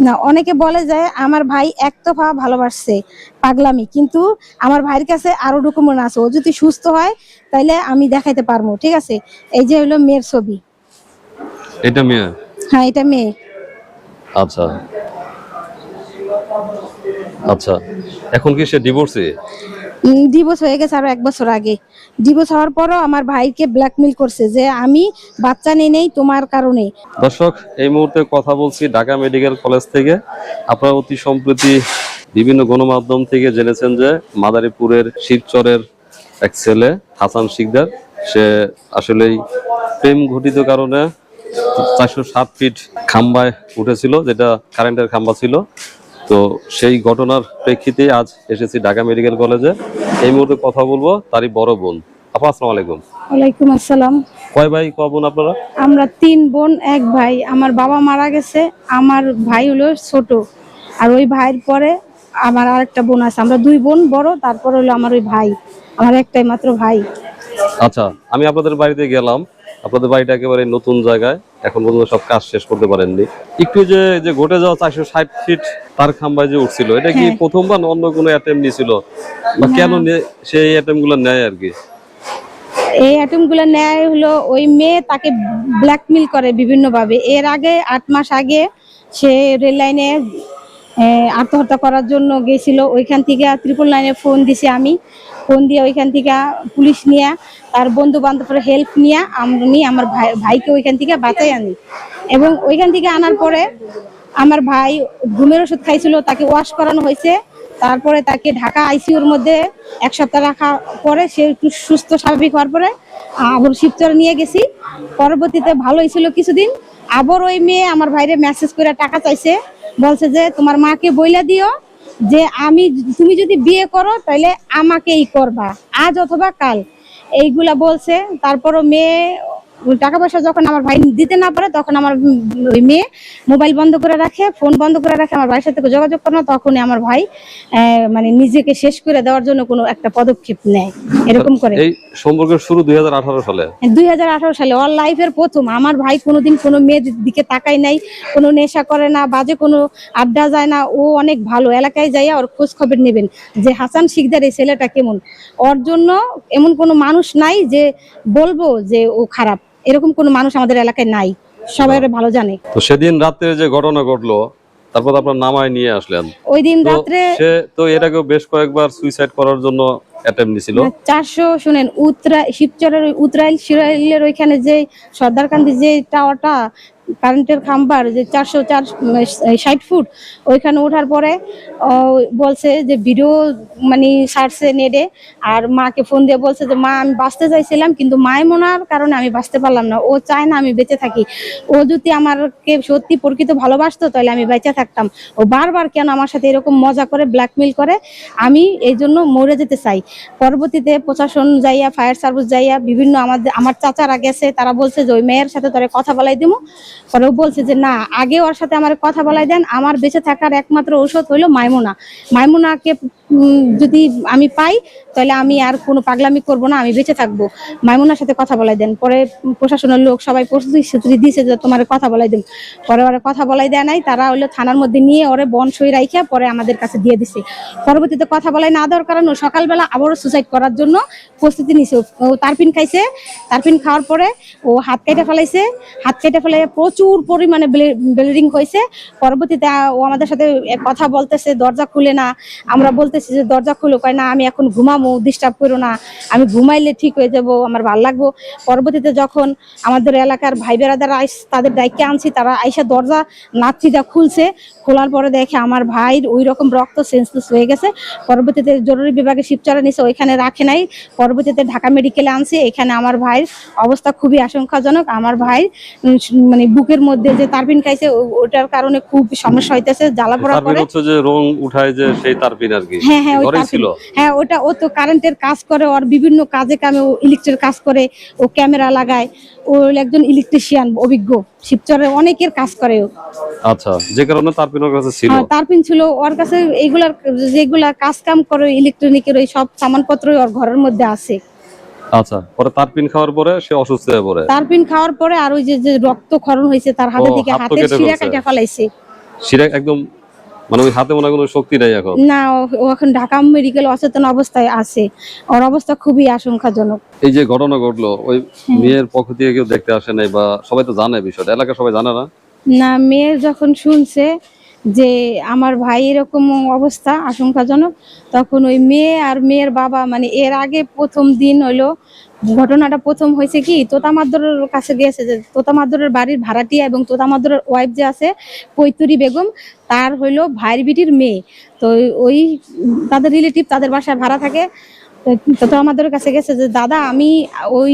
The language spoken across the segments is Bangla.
না, অনেকে বলে যে আমার ভাই একতরফা ভালোবাসছে, পাগলামি। কিন্তু আমার ভাইয়ের কাছে আরো ডকুমেন্ট আছে, ও যদি সুস্থ হয় তাহলে আমি দেখাইতে পারবো। ঠিক আছে, এই যে হলো মেয়ের ছবি। এটা মেয়ে? হ্যাঁ, এটা মেয়ে। আচ্ছা আচ্ছা, এখন কি সে ডিভোর্সে? ডিভোর্স হয়ে গেছে আরো 1 বছর আগে। ডিভোর্স হওয়ার পরও আমার ভাইকে ব্ল্যাকমেল করছে যে আমি বাচ্চা নেই তোমার কারণে। দর্শক, এই মুহূর্তে কথা বলছি ঢাকা মেডিকেল কলেজ থেকে। আপনারা অতি সম্প্রতি বিভিন্ন গণমাধ্যম থেকে জেনেছেন যে মাদারীপুরের শিবচরের এক ছেলে হাসান শিকদার, সে আসলেই প্রেম ঘটিত কারণে 407 ফিট খাম্বায় উঠেছিল, যেটা কারেন্টের খাম্বা ছিল। তো সেই ঘটনার প্রেক্ষিতে আজ এসেছি ঢাকা মেডিকেল কলেজে। এই মুহূর্তে কথা বলবো তারই বড় বোন। আপা, আসসালামু আলাইকুম। ওয়ালাইকুম আসসালাম। কয় ভাই কয় বোন আপনারা? আমরা 3 বোন 1 ভাই। আমার বাবা মারা গেছে, আমার ভাই হলো ছোট, আর ওই ভাইয়ের পরে আমার আরেকটা বোন আছে। আমরা 2 বোন বড়, তারপর হলো আমার ওই ভাই, আমার একটাই মাত্র ভাই। আচ্ছা, আমি আপনাদের বাড়িতে গেলাম। আপনাদের বাড়িটা একেবারে নতুন জায়গায়, এখন পর্যন্ত সব কাজ শেষ করতে পারেননি। একটু যে যে ঘটে যাওয়া 460 ফিট তার খাম্বায় যে উঠছিল, এটা কি প্রথমবার অন্য কোনো অ্যাটেম্প নিয়েছিল, বা কেন সেই অ্যাটেম্প গুলো নেয় আর কি? এই অ্যাটেম্প গুলো নেয় হলো ওই মেয়ে তাকে ব্ল্যাকমেল করে বিভিন্ন ভাবে। এর আগে 8 মাস আগে সে রেল লাইনে আত্মহত্যা করার জন্য গেছিল। ওইখান থেকে 999-এ ফোন দিছি আমি। ফোন দিয়ে ওইখান থেকে পুলিশ নিয়ে, তার বন্ধু বান্ধবের হেল্প নিয়ে আমি আমার ভাইকে ওইখান থেকে বাঁচাই আনি। এবং ওইখান থেকে আনার পরে আমার ভাই ঘুমের ওষুধ খাইছিল, তাকে ওয়াশ করানো হয়েছে। তারপরে তাকে ঢাকা আইসিইউর মধ্যে 1 সপ্তাহ রাখা পরে সে একটু সুস্থ স্বাভাবিক হওয়ার পরে আবার শিবচরে নিয়ে গেছি। পরবর্তীতে ভালো হয়েছিল কিছুদিন। আবার ওই মেয়ে আমার ভাইরে মেসেজ করে টাকা চাইছে, বলছে যে তোমার মাকে বইলা দিও যে তুমি যদি বিয়ে করো তাহলে আমাকেই করবা, আজ অথবা কাল, এইগুলা বলছে। তারপরও মেয়ে টাকা পয়সা যখন আমার ভাই দিতে না পারে, তখন আমার ওই মেয়ে মোবাইল বন্ধ করে রাখে, ফোন বন্ধ করে রাখে, আমার ভাইয়ের সাথে যোগাযোগ করে না। তখনই আমার ভাই মানে নিজেকে শেষ করে দেওয়ার জন্য কোনো একটা পদক্ষেপ নেয়, এরকম করে। এই সম্পর্কের শুরু 2018 সালে। 2018 সালে ওর লাইফের প্রথম। আমার ভাই কোনোদিন কোনো মেয়ের দিকে তাকায় নাই, কোনো নেশা করে না, বাজে কোনো আড্ডা যায় না। ও অনেক ভালো, এলাকায় যাইয়া ওর খোঁজ খবর নেবেন যে হাসান শিকদার এই ছেলেটা কেমন। ওর জন্য এমন কোনো মানুষ নাই যে বলবো যে ও খারাপ, এরকম কোনো মানুষ আমাদের এলাকায় নাই, সবাই ভালো জানে। তো সেদিন রাতে যে ঘটনা ঘটলো, তারপর আপনার নামায় নিয়ে আসলেন। ওই দিন রাত্রে সে তো এর আগেও বেশ কয়েকবার সুইসাইড করার জন্য অ্যাটেম্প নিছিল। 400 শুনেন, শিবচরের উতরাইল সিরাইলের ওইখানে যে সর্দারকান্দি যে টাওয়ারটা কারেন্টের খাম্বার, যে 460 ফুট, ওইখানে ওঠার পরে বলছে যে ভিডিও মানে ছাড়ছে নেটে। আর মাকে ফোন দিয়ে বলছে যে মা, আমি বাঁচতে চাইছিলাম কিন্তু মায়মনার কারণে আমি বাঁচতে পারলাম না, ও চায় না আমি বেঁচে থাকি। ও যদি আমাকে সত্যি প্রকৃত ভালোবাসতো তাহলে আমি বেঁচে থাকতাম। ও বারবার কেন আমার সাথে এরকম মজা করে ব্ল্যাকমেল করে, আমি এই জন্য মরে যেতে চাই। পরবর্তীতে প্রশাসন যাইয়া, ফায়ার সার্ভিস যাইয়া, বিভিন্ন আমার চাচারা গেছে, তারা বলছে যে ওই মেয়ের সাথে তোরে কথা বলাই দিব। পরে ও বলছে যে না, আগে ওর সাথে আমার কথা বলাই দেন, আমার বেঁচে থাকার একমাত্র ঔষধ হইলো মাইমুনা। মাইমুনাকে যদি আমি পাই তাহলে আমি আর কোনো পাগলামি করব না, আমি বেঁচে থাকবো, মাইমুনার সাথে কথা বলাই দেন। পরে প্রশাসনের লোক সবাই প্রস্তুতি দিয়েছে যে তোমার কথা বলাই দেন। পরে ওরা কথা বলাই দেয় নাই, তারা হইলো থানার মধ্যে নিয়ে ওরে বনসই রাইখা পরে আমাদের কাছে দিয়ে দিছে। পরবর্তীতে কথা বলাই না দেওয়ার কারণে সকালবেলা আবারও সুসাইড করার জন্য প্রস্তুতি নিছে। ও তারপিন খাইছে, তারপিন খাওয়ার পরে ও হাত কেটে ফেলাইছে। হাত কেটে ফেলে প্রচুর পরিমাণে ব্লিডিং হয়েছে। পরবর্তীতে ও আমাদের সাথে কথা বলতেছে, দরজা খুলে না। আমরা বলতেছি যে দরজা খুলো, কয় না আমি এখন ঘুমাবো, ডিস্টার্ব করো না, আমি ঘুমাইলে ঠিক হয়ে যাব, আমার ভালো লাগবো। পরবর্তীতে যখন আমাদের এলাকার ভাই বেড়াদারা তাদের দায়িত্বে আনছি, তারা আইসা দরজা লাথিটা খুলছে। খোলার পরে দেখে আমার ভাইয়ের ওই রকম রক্ত সেন্সলেস হয়ে গেছে। পরবর্তীতে জরুরি বিভাগে শিবচরে নিছে, ওইখানে রাখে নাই। পরবর্তীতে ঢাকা মেডিকেলে আনছি। এখানে আমার ভাইয়ের অবস্থা খুবই আশঙ্কাজনক। আমার ভাই মানে বুকের মধ্যে যে তারপিন খাইছে, ওটার কারণে খুব সমস্যা হইতেছে, জ্বালা পোড়া করে। হচ্ছে যে রং উঠায় যে সেই তারপিন আর কি। হ্যাঁ হ্যাঁ, ওই ছিল। হ্যাঁ, ওটা ও তো কারেন্টের কাজ করে, ওর বিভিন্ন কাজে কামে ও ইলেকট্রিক কাজ করে, ও ক্যামেরা লাগায়, ও একজন ইলেকট্রিশিয়ান অভিজ্ঞ, শিবচরে অনেকের কাজ করে ও। আচ্ছা, যে কারণে তারপিন ওর কাছে ছিল। হ্যাঁ, তারপিন ছিল ওর কাছে। এইগুলার যেগুলা কাজ কাম করে ইলেকট্রনিকের, ওই সব সামানপত্র ওর ঘরের মধ্যে আছে। আচ্ছা, পরে তারপিন খাওয়ার পরে সে অসুস্থ হয়ে পড়ে। তারপিন খাওয়ার পরে আর ওই যে রক্ত ক্ষরণ হয়েছে তার হাতে থেকে, হাতের শিরা কেটে ফেলাইছে। সেটা একদম মানে ওই হাতে মনে হয় কোনো শক্তি নাই এখন। না, ও এখন ঢাকা মেডিকেল অচেতন অবস্থায় আছে। ওর অবস্থা খুবই আশঙ্কাজনক। এই যে ঘটনা ঘটলো, ওই মেয়ের পক্ষ থেকে কেউ দেখতে আসে নাই বা সবাই তো জানে বিষয়টা, এলাকার সবাই জানে না? না, মেয়ের যখন শুনছে যে আমার ভাই এরকম অবস্থা আশঙ্কাজনক, তখন ওই মেয়ে আর মেয়ের বাবা মানে এর আগে প্রথম দিন হলো ঘটনাটা প্রথম হয়েছে কি, তোতামাদ্দরের কাছে গিয়েছে, যে তোতামাদ্দরের বাড়ির ভাড়াটিয়া এবং তোতামাদ্দরের ওয়াইফ যে আছে কৈতুরি বেগম, তার হইলো ভাইয়ের বিটির মেয়ে। তো ওই তাদের রিলেটিভ তাদের বাসায় ভাড়া থাকে। তো আমাদের কাছে গেছে যে দাদা আমি ওই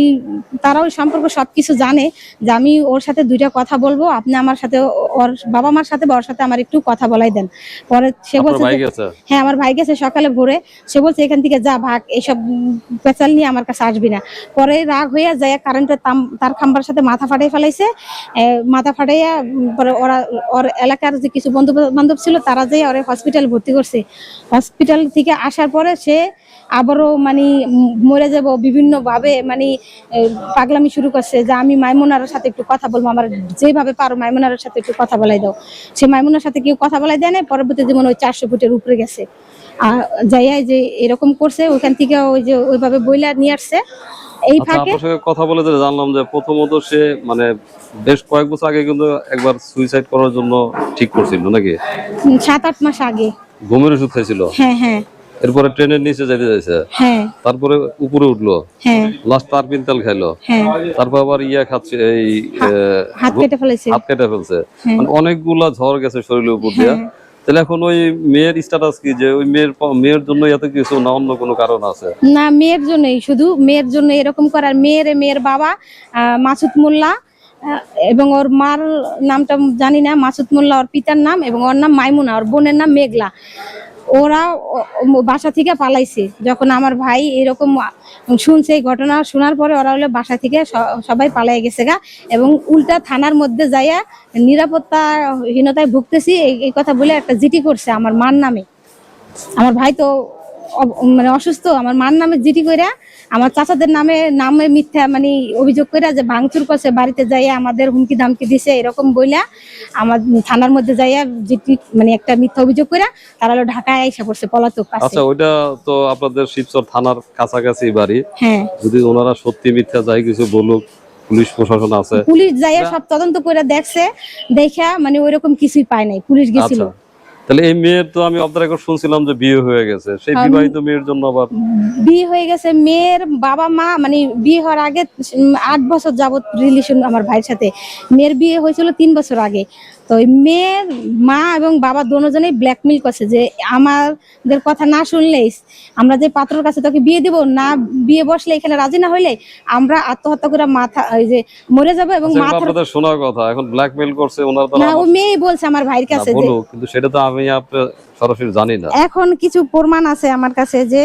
তারা ওই সম্পর্কে সবকিছু জানে, যে আমি ওর সাথে দুইটা কথা বলবো, আপনি আমার সাথে ওর বাবা মার সাথে বা ওর সাথে আমার একটু কথা বলাই দেন। পরে সে আপনার বলছে ভাই যে, গেছে? হ্যাঁ আমার ভাই গেছে সকালে ভোরে। সে বলছে এখান থেকে যা ভাগ, এইসব পেঁচাল নিয়ে আমার কাছে আসবি না। পরে রাগ হইয়া যায় কারেন্টের তার খাম্বার সাথে মাথা ফাটাই ফেলাইছে। মাথা ফাটাইয়া পরে ওরা ওর এলাকার যে কিছু বন্ধু বান্ধব ছিল তারা যেয়ে ওরে হসপিটাল ভর্তি করছে। হসপিটাল থেকে আসার পরে সে আবারও মানে মরে যাব বিভিন্ন ভাবে মানে পাগলামি শুরু করছে, যে আমি মাইমুনার সাথে একটু কথা বলবো, আমার যেভাবে পারো মাইমুনার সাথে একটু কথা বলাই দাও। সে মাইমুনার সাথে কেউ কথা বলাই দেয় না। পরবর্তী জীবন ওই 400 ফুটের উপরে গেছে। আর যাইয়াই যে এরকম করছে, ওইখান থেকে ওই যে ওইভাবে বইলা নিয়ে আসছে। এই আচ্ছা, ফাঁকে আপনার সঙ্গে কথা বলে যে জানলাম যে প্রথমত সে মানে বেশ কয়েক বছর আগে কিন্তু একবার সুইসাইড করার জন্য ঠিক করছিল নাকি? 7-8 মাস আগে। ঘুমের ওষুধ খাইছিল, হ্যাঁ হ্যাঁ এরপরে ট্রেনের নিচে যেতে যাইছে, হ্যাঁ তারপরে উপরে উঠলো, হ্যাঁ লাস্ট তার পিনতাল খাইলো, হ্যাঁ তারপর আবার ইয়া খাচ্ছে, এই হাত কেটে ফেলেছে। হাত কেটে ফেলছে। হ্যাঁ। মানে অনেকগুলা ঝড় গেছে শরীরের উপর দিয়া। হ্যাঁ। তাহলে এখন ওই মেয়ের স্ট্যাটাস কি, যে ওই মেয়ের জন্য এত কিছু না অন্য কোনো কারণ আছে? না, মেয়ের জন্যই, শুধু মেয়ের জন্য এরকম করার। মেয়ের বাবা মাসুদ মোল্লা, এবং ওর মার নামটা জানি না, মাসুদ মোল্লা ওর পিতার নাম, এবং ওর নাম মাইমুনা, ওর বোনের নাম মেঘলা। ওরা বাসা থেকে পালাইছে। যখন আমার ভাই এরকম শুনছে, এই ঘটনা শোনার পরে ওরা হলো বাসা থেকে সবাই পালাই গেছে গা, এবং উল্টা থানার মধ্যে যাইয়া নিরাপত্তাহীনতায় ভুগতেছি এই কথা বলে একটা জিডি করছে আমার মার নামে। আমার ভাই তো মানে অসুস্থ, আমার মার নামে জিডি কইরা আমার চাচাদের নামে মিথ্যা মানে অভিযোগ কইরা যে ভাঙচুর করছে, বাড়িতে যাইয়া আমাদের হুমকি ধামকি দিছে, এরকম বইলা আমার থানার মধ্যে যাইয়া জিডি মানে একটা মিথ্যা অভিযোগ কইরা তারা হলো ঢাকায় আইসা পড়ছে পলাতক আছে। আচ্ছা, ওইটা তো আপনাদের শিবচর থানার কাছাকাছি বাড়ি। হ্যাঁ, যদি ওনারা সত্যি মিথ্যা যাই কিছু বলুক, পুলিশ প্রশাসন আছে, পুলিশ যাইয়া সব তদন্ত করে দেখছে, দেখা মানে ওইরকম কিছুই পায় নাই, পুলিশ গেছিল। আচ্ছা, তাহলে এই মেয়ের তো আমি অফ দ্য রেকর্ড শুনছিলাম যে বিয়ে হয়ে গেছে, সেই বিবাহিত মেয়ের জন্য আবার বিয়ে হয়ে গেছে। মেয়ের বাবা মা মানে বিয়ে হওয়ার আগে 8 বছর যাবত রিলেশন আমার ভাইয়ের সাথে। মেয়ের বিয়ে হয়েছিল 3 বছর আগে। তো মেয়ের মা এবং বাবা দুজনেই ব্ল্যাকমেল করছে যে আমাদের কথা না শুনলেই আমরা যে পাত্রের কাছে তোকে বিয়ে দিব না, বিয়ে বসলে এখানে রাজি না হইলে আমরা আত্মহত্যা করে মাথা ওই যে মরে যাব। এবং মাথা আপনাদের শোনার কথা, এখন ব্ল্যাকমেল করছে ওনারা তো না, ও মেয়ে বলছে আমার ভাইয়ের কাছে যে বলুক, কিন্তু সেটা তো আমি আপনার সরাসরি জানি না। এখন কিছু প্রমাণ আছে আমার কাছে যে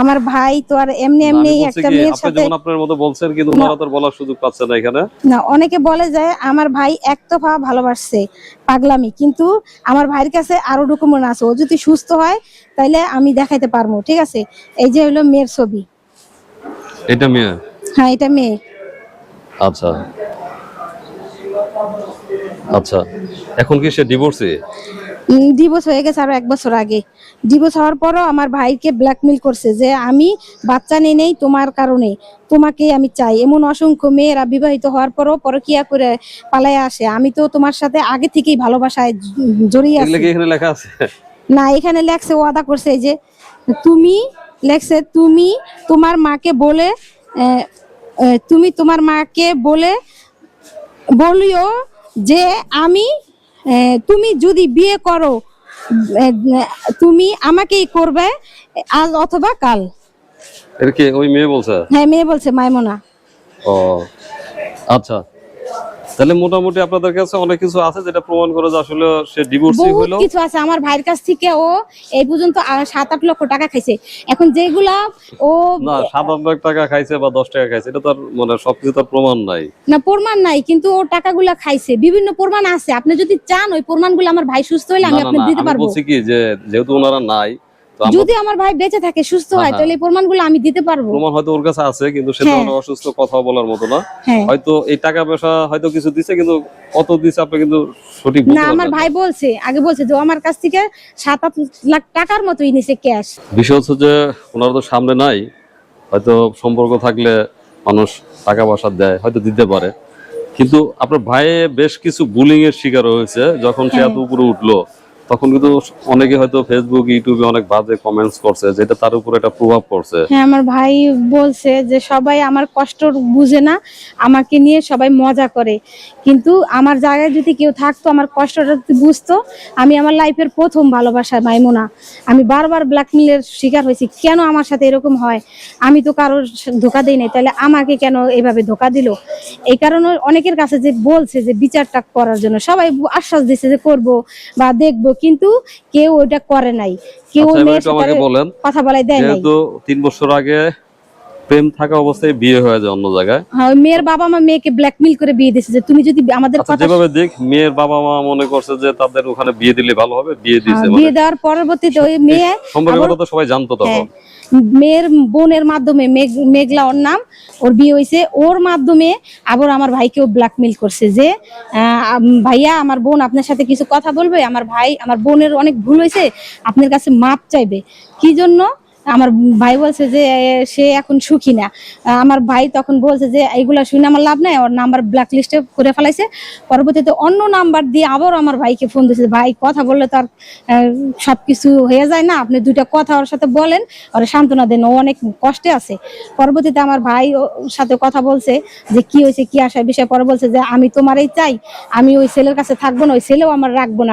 আমার ভাই তো আর এমনি এমনি একটা মেয়ের সাথে, যেমন আপনার মতো বলছেন, কিন্তু ওনারা তো বলার সুযোগ পাচ্ছে না এখানে। না, অনেকে বলে যায় আমার ভাই একতরফা ভালোবাসছে, পাগলামি। কিন্তু আমার ভাইয়ের কাছে আরো ডকুমেন্ট আছে, ও যদি সুস্থ হয় তাহলে আমি দেখাইতে পারবো। ঠিক আছে, এই যে হলো মেয়ের ছবি। এটা মেয়ে? হ্যাঁ, এটা মেয়ে। আচ্ছা আচ্ছা, এখন কি সে ডিভোর্সে? ডিভোর্স হয়ে গেছে আরো 1 বছর আগে। ডিভোর্স হওয়ার পরও আমার ভাইকে ব্ল্যাকমেল করছে যে আমি বাচ্চা নেই তোমার কারণে, তোমাকে আমি চাই। এমন অসংখ্য মেয়েরা বিবাহিত হওয়ার পরও পরকিয়া করে পালায় আসে। আমি তো তোমার সাথে আগে থেকেই ভালোবাসায় জড়িয়ে আছি। এখানে লেখা আছে? না, এখানে লেখছে, ওয়াদা করছে এই যে তুমি, লেখছে তুমি তোমার মাকে বলে তুমি তোমার মাকে বলিও যে আমি তুমি যদি বিয়ে করো তুমি আমাকেই করবে আজ অথবা কাল। এর কি ওই মেয়ে বলছে? হ্যাঁ, মেয়ে বলছে, মাইমুনা। ও আচ্ছা, তাহলে মোটামুটি আপনাদের কাছে অনেক কিছু আছে যেটা প্রমাণ করে যে আসলে সে ডিভোর্সই বহুত হলো। কিছু আছে আমার ভাইয়ের কাছ থেকে। ও এই পর্যন্ত 7-8 লক্ষ টাকা খাইছে। এখন যেগুলা ও না, 7-8 লাখ টাকা খাইছে বা 10 টাকা খাইছে, এটা তো আর মানে সবকিছু তার প্রমাণ নাই। না, প্রমাণ নাই, কিন্তু ও টাকাগুলা খাইছে, বিভিন্ন প্রমাণ আছে। আপনি যদি চান ওই প্রমাণগুলো আমার ভাই সুস্থ হইলে আমি না না আপনাকে না, দিতে আমি পারবো। বলছি কি যে যেহেতু ওনারা নাই, তো আমরা যদি আমার ভাই বেঁচে থাকে সুস্থ হয় হ্যাঁ, তাহলে এই প্রমাণগুলো আমি দিতে পারবো। প্রমাণ হয়তো ওর কাছে আছে, কিন্তু সেটা হ্যাঁ। হলো অসুস্থ, কথা বলার মতো না। হ্যাঁ হয়তো এই টাকা পয়সা হয়তো কিছু দিছে, কিন্তু কত দিছে আপনি কিন্তু সঠিক বলতে না, আমার পারবেন না। ভাই বলছে, আগে বলছে যে ও আমার কাছ থেকে 7-8 লাখ টাকার মতোই নিছে ক্যাশ। বিষয় হচ্ছে যে ওনারা তো সামনে নাই, হয়তো সম্পর্ক থাকলে মানুষ টাকা পয়সা দেয়, হয়তো দিতে পারে। কিন্তু আপনার ভাই বেশ কিছু বুলিং এর শিকার হয়েছে যখন সে এত উপরে উঠলো, তখন কিন্তু অনেকে হয়তো ফেসবুক ইউটিউবে অনেক বাজে কমেন্টস করছে, যেটা তার উপর একটা প্রভাব পড়ছে। হ্যাঁ, আমার ভাই বলছে যে সবাই আমার কষ্ট বুঝে না, আমাকে নিয়ে সবাই মজা করে, কিন্তু আমার জায়গায় যদি কেউ থাকতো, আমার কষ্টটা যদি বুঝতো, আমি আমার লাইফের প্রথম ভালোবাসা মাইমুনা, আমি বারবার ব্ল্যাকমেলের শিকার হয়েছি, কেন আমার সাথে এরকম হয়, আমি তো কারোর ধোকা দেই নাই, তাহলে আমাকে কেন এভাবে ধোকা দিল। এই কারণে অনেকের কাছে যে বলছে যে বিচারটা করার জন্য, সবাই আশ্বাস দিচ্ছে যে করব বা দেখব, কিন্তু কেউ ওইটা করে নাই, কেউ আচ্ছা, ওই এবার মেয়ের একটু সাথে আমাকে বলেন, কথা বলাই দেয় নাই। যেহেতু 3 বছর আগে প্রেম থাকা অবস্থায় বিয়ে হয়ে যায় অন্য জায়গায়, হ্যাঁ, ওই মেয়ের বাবা মা মেয়েকে ব্ল্যাকমেল করে বিয়ে দিয়েছে যে তুমি যদি আমাদের আচ্ছা কথা যেভাবে দেখ মেয়ের বাবা মা মনে করছে যে তাদের ওখানে বিয়ে দিলে ভালো হবে, বিয়ে দিয়েছে, মানে বিয়ে দেওয়ার পরবর্তীতে ওই মেয়ে সম্পর্কের আবার- কথা তো সবাই জানতো হ্যাঁ, তখন। মেয়ের বোনের মাধ্যমে মেঘলা ওর নাম, ওর বিয়ে হয়েছে, ওর মাধ্যমে আবার আমার ভাইকেও ব্ল্যাকমেল করছে যে ভাইয়া আমার বোন আপনার সাথে কিছু কথা বলবে, আমার ভাই আমার বোনের অনেক ভুল হয়েছে, আপনার কাছে মাপ চাইবে। কি জন্য? আমার ভাই বলছে যে সে এখন সুখী না। আমার ভাই তখন বলছে যে এইগুলা শুনে আমার লাভ নাই, ওর নাম্বার ব্ল্যাক লিস্টে করে ফেলাইছে। পরবর্তীতে অন্য নাম্বার দিয়ে আবার আমার ভাইকে ফোন দিয়েছে, ভাই কথা বললে তো আর সবকিছু হয়ে যায় না, আপনি দুইটা কথা ওর সাথে বলেন, ওর সান্ত্বনা দেন, ও অনেক কষ্টে আছে। পরবর্তীতে আমার ভাই ওর সাথে কথা বলছে যে কি হয়েছে, কি আসার বিষয়, পরে বলছে যে আমি তোমারই চাই, আমি ওই ছেলের কাছে থাকবো না, ওই ছেলেও আমার রাখবো না।